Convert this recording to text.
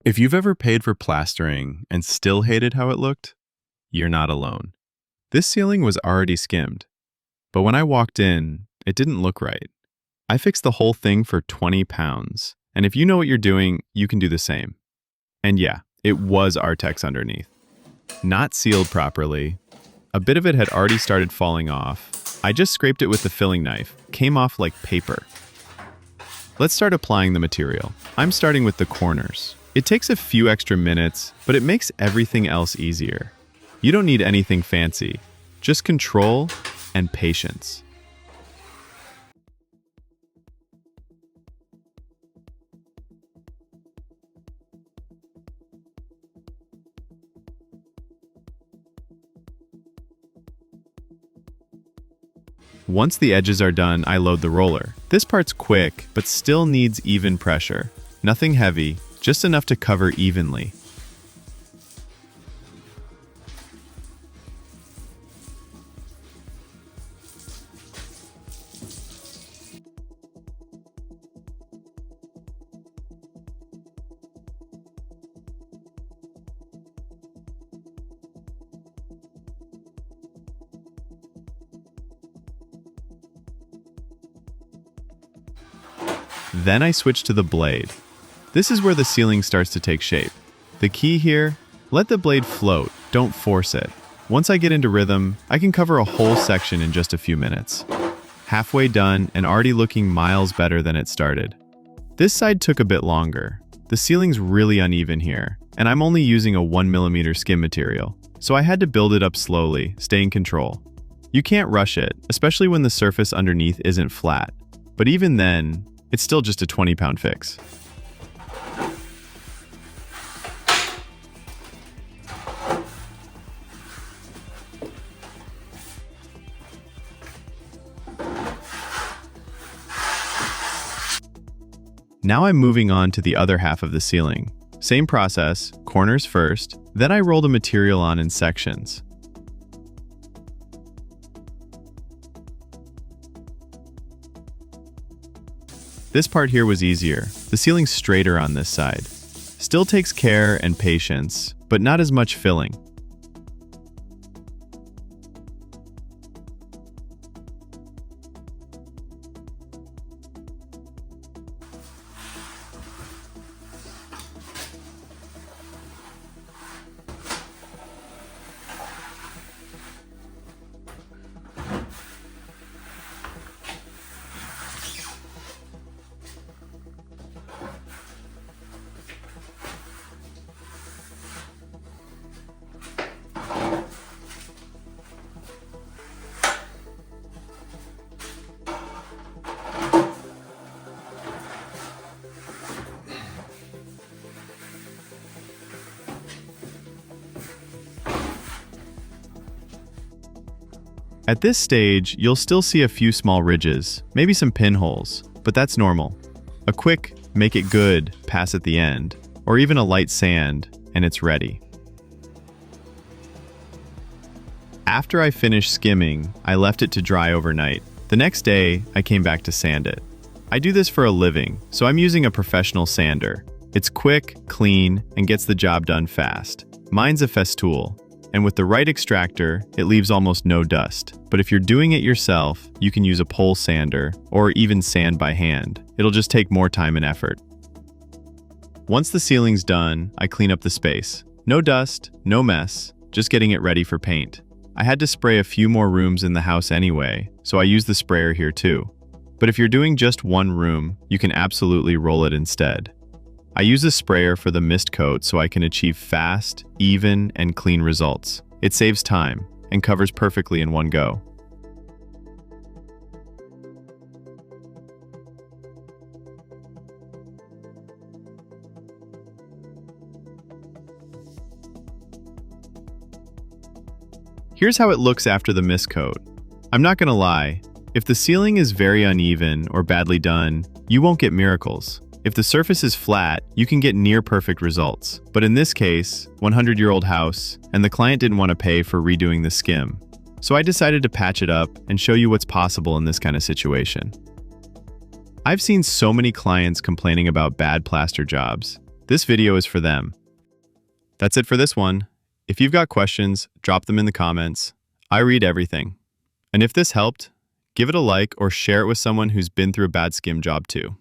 If you've ever paid for plastering and still hated how it looked, you're not alone. This ceiling was already skimmed, but when I walked in, it didn't look right. I fixed the whole thing for £20, and if you know what you're doing, you can do the same. And yeah, it was artex underneath. Not sealed properly. A bit of it had already started falling off. I just scraped it with the filling knife. Came off like paper. Let's start applying the material. I'm starting with the corners. It takes a few extra minutes, but it makes everything else easier. You don't need anything fancy, just control and patience. Once the edges are done, I load the roller. This part's quick, but still needs even pressure. Nothing heavy, just enough to cover evenly. Then I switch to the blade. This is where the ceiling starts to take shape. The key here, let the blade float, don't force it. Once I get into rhythm, I can cover a whole section in just a few minutes. Halfway done and already looking miles better than it started. This side took a bit longer. The ceiling's really uneven here, and I'm only using a 1mm skim material, so I had to build it up slowly, stay in control. You can't rush it, especially when the surface underneath isn't flat. But even then, it's still just a £20 fix. Now I'm moving on to the other half of the ceiling. Same process, corners first, then I roll the material on in sections. This part here was easier. The ceiling's straighter on this side. Still takes care and patience, but not as much filling. At this stage, you'll still see a few small ridges, maybe some pinholes, but that's normal. A quick, make it good, pass at the end, or even a light sand, and it's ready. After I finished skimming, I left it to dry overnight. The next day, I came back to sand it. I do this for a living, so I'm using a professional sander. It's quick, clean, and gets the job done fast. Mine's a Festool, and with the right extractor, it leaves almost no dust. But if you're doing it yourself, you can use a pole sander, or even sand by hand. It'll just take more time and effort. Once the ceiling's done, I clean up the space. No dust, no mess, just getting it ready for paint. I had to spray a few more rooms in the house anyway, so I use the sprayer here too. But if you're doing just one room, you can absolutely roll it instead. I use a sprayer for the mist coat so I can achieve fast, even, and clean results. It saves time and covers perfectly in one go. Here's how it looks after the mist coat. I'm not gonna lie, if the ceiling is very uneven or badly done, you won't get miracles. If the surface is flat, you can get near-perfect results. But in this case, 100-year-old house, and the client didn't want to pay for redoing the skim. So I decided to patch it up and show you what's possible in this kind of situation. I've seen so many clients complaining about bad plaster jobs. This video is for them. That's it for this one. If you've got questions, drop them in the comments. I read everything. And if this helped, give it a like or share it with someone who's been through a bad skim job too.